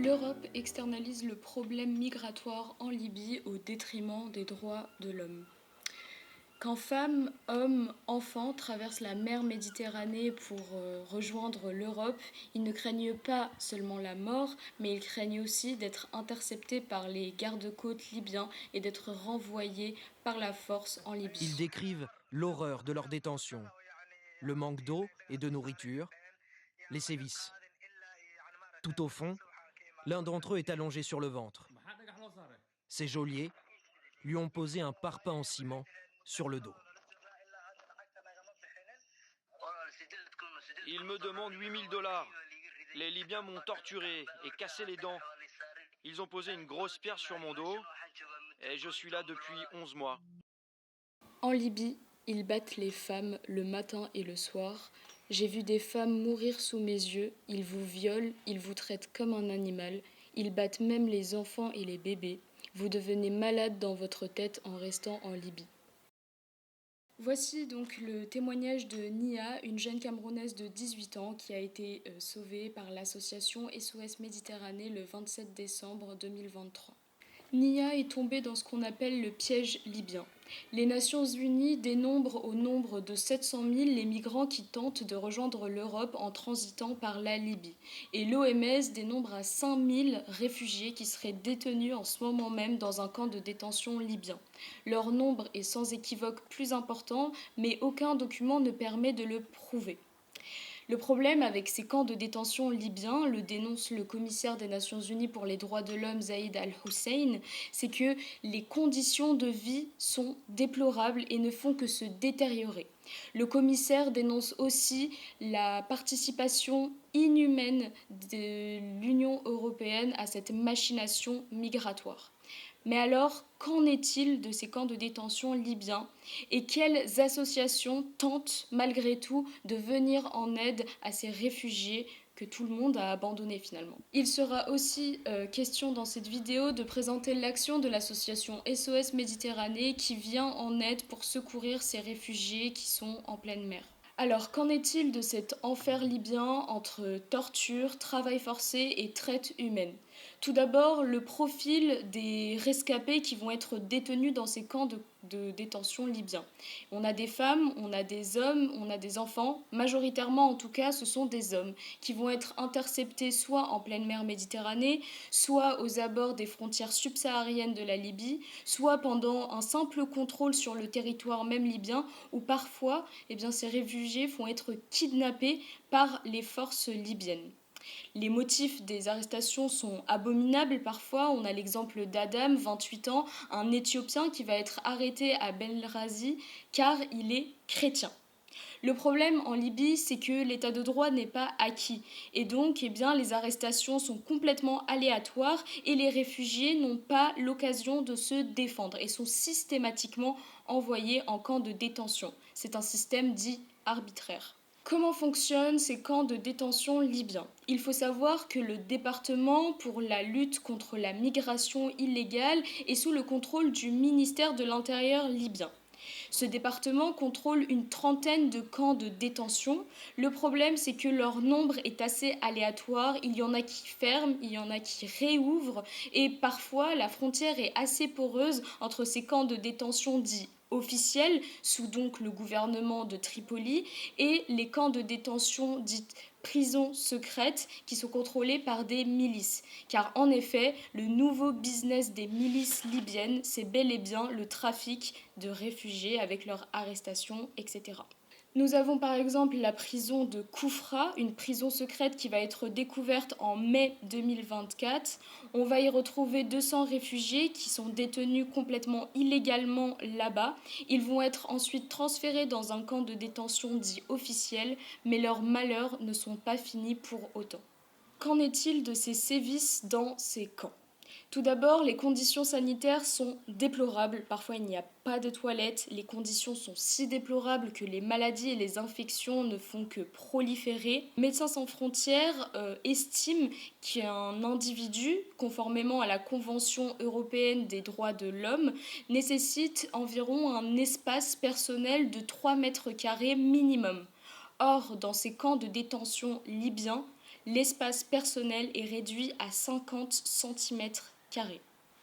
L'Europe externalise le problème migratoire en Libye au détriment des droits de l'homme. Quand femmes, hommes, enfants traversent la mer Méditerranée pour rejoindre l'Europe, ils ne craignent pas seulement la mort, mais ils craignent aussi d'être interceptés par les gardes-côtes libyens et d'être renvoyés par la force en Libye. Ils décrivent l'horreur de leur détention, le manque d'eau et de nourriture, les sévices. Tout au fond, l'un d'entre eux est allongé sur le ventre. Ses geôliers lui ont posé un parpaing en ciment sur le dos. Ils me demandent 8 000 $. Les Libyens m'ont torturé et cassé les dents. Ils ont posé une grosse pierre sur mon dos et je suis là depuis 11 mois. En Libye, ils battent les femmes le matin et le soir. J'ai vu des femmes mourir sous mes yeux. Ils vous violent, ils vous traitent comme un animal. Ils battent même les enfants et les bébés. Vous devenez malade dans votre tête en restant en Libye. Voici donc le témoignage de Nia, une jeune Camerounaise de 18 ans qui a été sauvée par l'association SOS Méditerranée le 27 décembre 2023. Nia est tombée dans ce qu'on appelle le piège libyen. Les Nations Unies dénombrent au nombre de 700 000 les migrants qui tentent de rejoindre l'Europe en transitant par la Libye. Et l'OMS dénombre à 5 000 réfugiés qui seraient détenus en ce moment même dans un camp de détention libyen. Leur nombre est sans équivoque plus important, mais aucun document ne permet de le prouver. Le problème avec ces camps de détention libyens, le dénonce le commissaire des Nations Unies pour les droits de l'homme Zaïd Al-Hussein, c'est que les conditions de vie sont déplorables et ne font que se détériorer. Le commissaire dénonce aussi la participation inhumaine de l'Union européenne à cette machination migratoire. Mais alors, qu'en est-il de ces camps de détention libyens et quelles associations tentent malgré tout de venir en aide à ces réfugiés que tout le monde a abandonnés finalement? Il sera aussi question dans cette vidéo de présenter l'action de l'association SOS Méditerranée qui vient en aide pour secourir ces réfugiés qui sont en pleine mer. Alors, qu'en est-il de cet enfer libyen entre torture, travail forcé et traite humaine? Tout d'abord, le profil des rescapés qui vont être détenus dans ces camps de détention libyens. On a des femmes, on a des hommes, on a des enfants, majoritairement en tout cas ce sont des hommes, qui vont être interceptés soit en pleine mer Méditerranée, soit aux abords des frontières subsahariennes de la Libye, soit pendant un simple contrôle sur le territoire même libyen, où parfois ces réfugiés vont être kidnappés par les forces libyennes. Les motifs des arrestations sont abominables parfois. On a l'exemple d'Adam, 28 ans, un Éthiopien qui va être arrêté à Benghazi car il est chrétien. Le problème en Libye, c'est que l'état de droit n'est pas acquis. Et donc, les arrestations sont complètement aléatoires et les réfugiés n'ont pas l'occasion de se défendre et sont systématiquement envoyés en camp de détention. C'est un système dit arbitraire. Comment fonctionnent ces camps de détention libyens? Il faut savoir que le département pour la lutte contre la migration illégale est sous le contrôle du ministère de l'Intérieur libyen. Ce département contrôle une trentaine de camps de détention. Le problème, c'est que leur nombre est assez aléatoire. Il y en a qui ferment, il y en a qui réouvrent. Et parfois, la frontière est assez poreuse entre ces camps de détention dits officiels, sous donc le gouvernement de Tripoli, et les camps de détention dites prisons secrètes qui sont contrôlées par des milices. Car en effet, le nouveau business des milices libyennes, c'est bel et bien le trafic de réfugiés avec leur arrestation, etc. Nous avons par exemple la prison de Koufra, une prison secrète qui va être découverte en mai 2024. On va y retrouver 200 réfugiés qui sont détenus complètement illégalement là-bas. Ils vont être ensuite transférés dans un camp de détention dit officiel, mais leurs malheurs ne sont pas finis pour autant. Qu'en est-il de ces sévices dans ces camps? Tout d'abord, les conditions sanitaires sont déplorables. Parfois, il n'y a pas de toilettes. Les conditions sont si déplorables que les maladies et les infections ne font que proliférer. Médecins sans frontières estiment qu'un individu, conformément à la Convention européenne des droits de l'homme, nécessite environ un espace personnel de 3 mètres carrés minimum. Or, dans ces camps de détention libyens, l'espace personnel est réduit à 50 cm².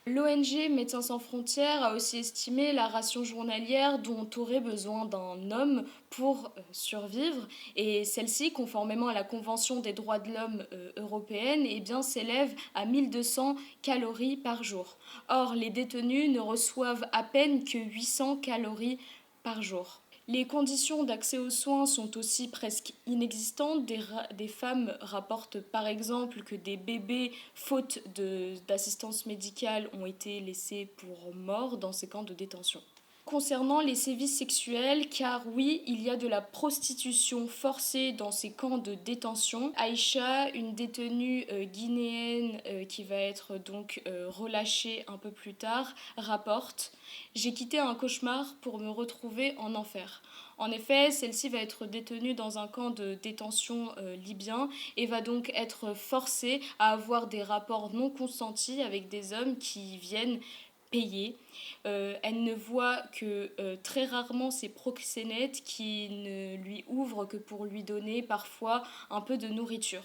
L'ONG Médecins sans frontières a aussi estimé la ration journalière dont aurait besoin d'un homme pour survivre, et celle-ci, conformément à la Convention des droits de l'homme européenne, s'élève à 1200 calories par jour. Or, les détenus ne reçoivent à peine que 800 calories par jour. Les conditions d'accès aux soins sont aussi presque inexistantes. Des femmes rapportent par exemple que des bébés, faute d'assistance médicale, ont été laissés pour morts dans ces camps de détention. Concernant les sévices sexuels, car oui, il y a de la prostitution forcée dans ces camps de détention. Aïcha, une détenue guinéenne qui va être donc relâchée un peu plus tard, rapporte « J'ai quitté un cauchemar pour me retrouver en enfer ». En effet, celle-ci va être détenue dans un camp de détention libyen et va donc être forcée à avoir des rapports non consentis avec des hommes qui viennent payer. Elle ne voit que très rarement ses proxénètes qui ne lui ouvrent que pour lui donner parfois un peu de nourriture.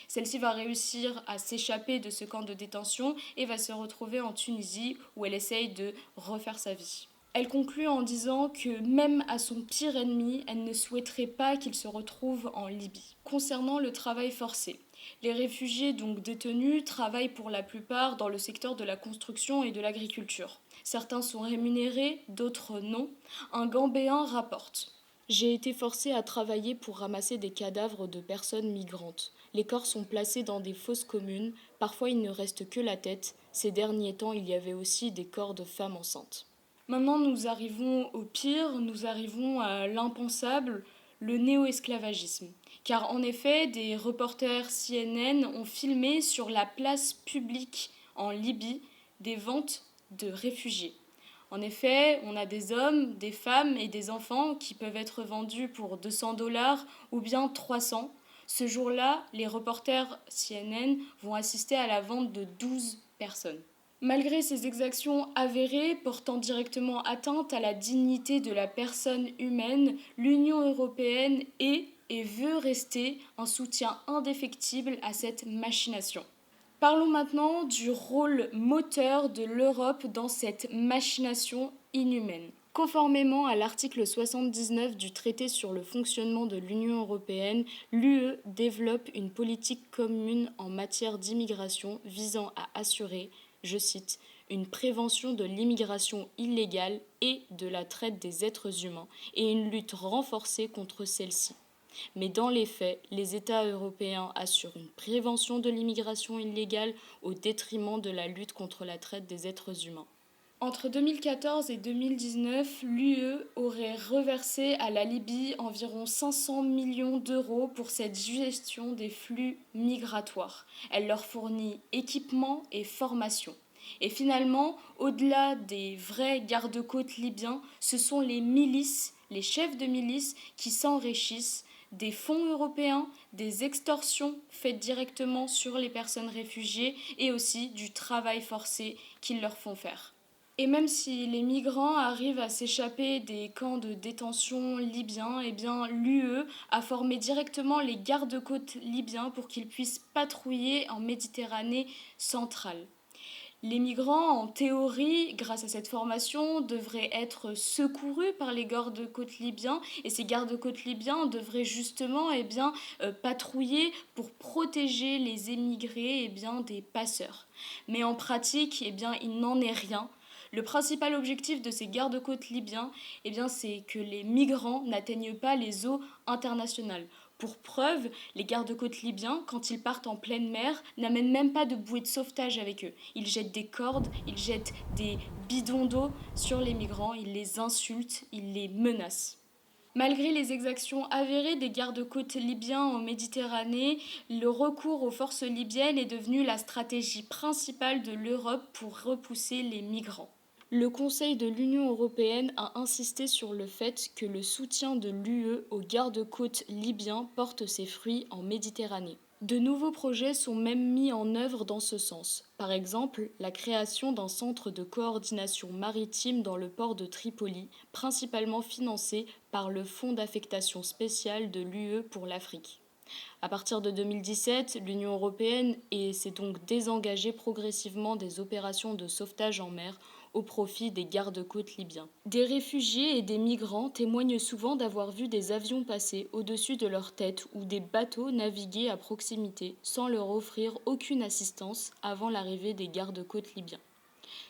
Celle-ci va réussir à s'échapper de ce camp de détention et va se retrouver en Tunisie où elle essaye de refaire sa vie. Elle conclut en disant que même à son pire ennemi, elle ne souhaiterait pas qu'il se retrouve en Libye. Concernant le travail forcé, les réfugiés donc détenus travaillent pour la plupart dans le secteur de la construction et de l'agriculture. Certains sont rémunérés, d'autres non. Un Gambéen rapporte « J'ai été forcé à travailler pour ramasser des cadavres de personnes migrantes. Les corps sont placés dans des fosses communes, parfois il ne reste que la tête. Ces derniers temps, il y avait aussi des corps de femmes enceintes. » Maintenant, nous arrivons au pire, nous arrivons à l'impensable, le néo-esclavagisme. Car en effet, des reporters CNN ont filmé sur la place publique en Libye des ventes de réfugiés. En effet, on a des hommes, des femmes et des enfants qui peuvent être vendus pour $200 ou bien 300. Ce jour-là, les reporters CNN vont assister à la vente de 12 personnes. Malgré ces exactions avérées portant directement atteinte à la dignité de la personne humaine, l'Union européenne est et veut rester un soutien indéfectible à cette machination. Parlons maintenant du rôle moteur de l'Europe dans cette machination inhumaine. Conformément à l'article 79 du traité sur le fonctionnement de l'Union européenne, l'UE développe une politique commune en matière d'immigration visant à assurer, je cite, une prévention de l'immigration illégale et de la traite des êtres humains et une lutte renforcée contre celle-ci. Mais dans les faits, les États européens assurent une prévention de l'immigration illégale au détriment de la lutte contre la traite des êtres humains. Entre 2014 et 2019, l'UE aurait reversé à la Libye environ 500 millions d'euros pour cette gestion des flux migratoires. Elle leur fournit équipement et formation. Et finalement, au-delà des vrais garde-côtes libyens, ce sont les milices, les chefs de milices qui s'enrichissent des fonds européens, des extorsions faites directement sur les personnes réfugiées et aussi du travail forcé qu'ils leur font faire. Et même si les migrants arrivent à s'échapper des camps de détention libyens, l'UE a formé directement les garde-côtes libyens pour qu'ils puissent patrouiller en Méditerranée centrale. Les migrants, en théorie, grâce à cette formation, devraient être secourus par les garde-côtes libyens et ces garde-côtes libyens devraient justement patrouiller pour protéger les émigrés des passeurs. Mais en pratique, il n'en est rien. Le principal objectif de ces garde-côtes libyens, c'est que les migrants n'atteignent pas les eaux internationales. Pour preuve, les garde-côtes libyens, quand ils partent en pleine mer, n'amènent même pas de bouée de sauvetage avec eux. Ils jettent des cordes, ils jettent des bidons d'eau sur les migrants, ils les insultent, ils les menacent. Malgré les exactions avérées des garde-côtes libyens en Méditerranée, le recours aux forces libyennes est devenu la stratégie principale de l'Europe pour repousser les migrants. Le Conseil de l'Union européenne a insisté sur le fait que le soutien de l'UE aux garde-côtes libyens porte ses fruits en Méditerranée. De nouveaux projets sont même mis en œuvre dans ce sens. Par exemple, la création d'un centre de coordination maritime dans le port de Tripoli, principalement financé par le Fonds d'affectation spéciale de l'UE pour l'Afrique. À partir de 2017, l'Union européenne s'est donc désengagée progressivement des opérations de sauvetage en mer au profit des gardes-côtes libyens. Des réfugiés et des migrants témoignent souvent d'avoir vu des avions passer au-dessus de leur tête ou des bateaux naviguer à proximité sans leur offrir aucune assistance avant l'arrivée des gardes-côtes libyens.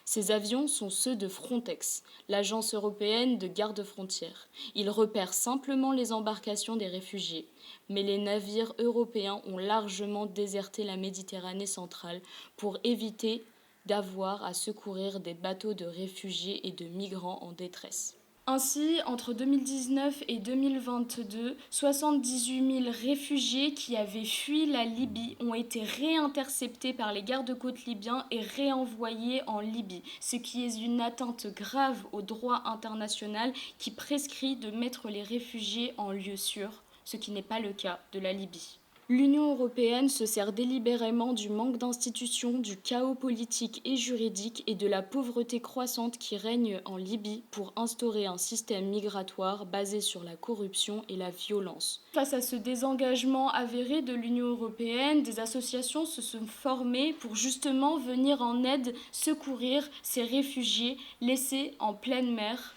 Ces avions sont ceux de Frontex, l'agence européenne de garde-frontières. Ils repèrent simplement les embarcations des réfugiés, mais les navires européens ont largement déserté la Méditerranée centrale pour éviter d'avoir à secourir des bateaux de réfugiés et de migrants en détresse. Ainsi, entre 2019 et 2022, 78 000 réfugiés qui avaient fui la Libye ont été réinterceptés par les gardes-côtes libyens et réenvoyés en Libye, ce qui est une atteinte grave au droit international qui prescrit de mettre les réfugiés en lieu sûr, ce qui n'est pas le cas de la Libye. L'Union européenne se sert délibérément du manque d'institutions, du chaos politique et juridique et de la pauvreté croissante qui règne en Libye pour instaurer un système migratoire basé sur la corruption et la violence. Face à ce désengagement avéré de l'Union européenne, des associations se sont formées pour justement venir en aide, secourir ces réfugiés laissés en pleine mer,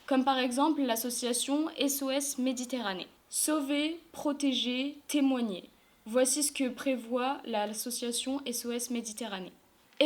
comme par exemple l'association SOS Méditerranée. Sauver, protéger, témoigner. Voici ce que prévoit l'association SOS Méditerranée.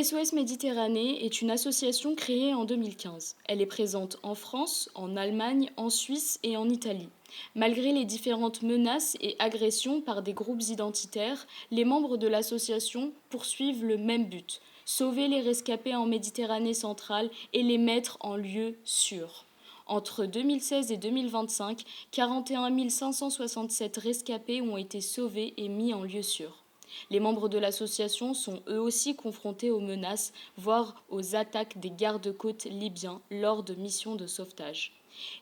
SOS Méditerranée est une association créée en 2015. Elle est présente en France, en Allemagne, en Suisse et en Italie. Malgré les différentes menaces et agressions par des groupes identitaires, les membres de l'association poursuivent le même but, sauver les rescapés en Méditerranée centrale et les mettre en lieu sûr. Entre 2016 et 2025, 41 567 rescapés ont été sauvés et mis en lieu sûr. Les membres de l'association sont eux aussi confrontés aux menaces, voire aux attaques des gardes-côtes libyens lors de missions de sauvetage.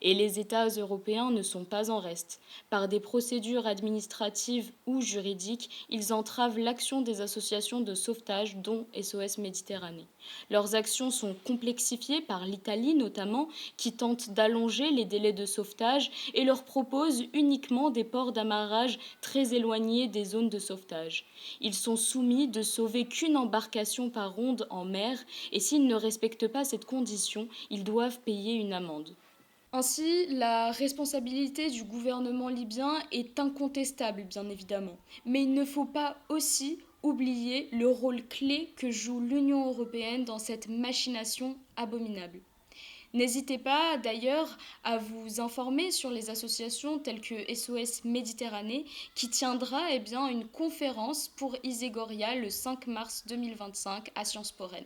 Et les États européens ne sont pas en reste. Par des procédures administratives ou juridiques, ils entravent l'action des associations de sauvetage, dont SOS Méditerranée. Leurs actions sont complexifiées par l'Italie notamment, qui tente d'allonger les délais de sauvetage et leur propose uniquement des ports d'amarrage très éloignés des zones de sauvetage. Ils sont soumis de sauver qu'une embarcation par ronde en mer et s'ils ne respectent pas cette condition, ils doivent payer une amende. Ainsi, la responsabilité du gouvernement libyen est incontestable, bien évidemment. Mais il ne faut pas aussi oublier le rôle clé que joue l'Union européenne dans cette machination abominable. N'hésitez pas d'ailleurs à vous informer sur les associations telles que SOS Méditerranée qui tiendra une conférence pour Iségoria le 5 mars 2025 à Sciences Po Rennes.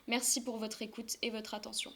Merci pour votre écoute et votre attention.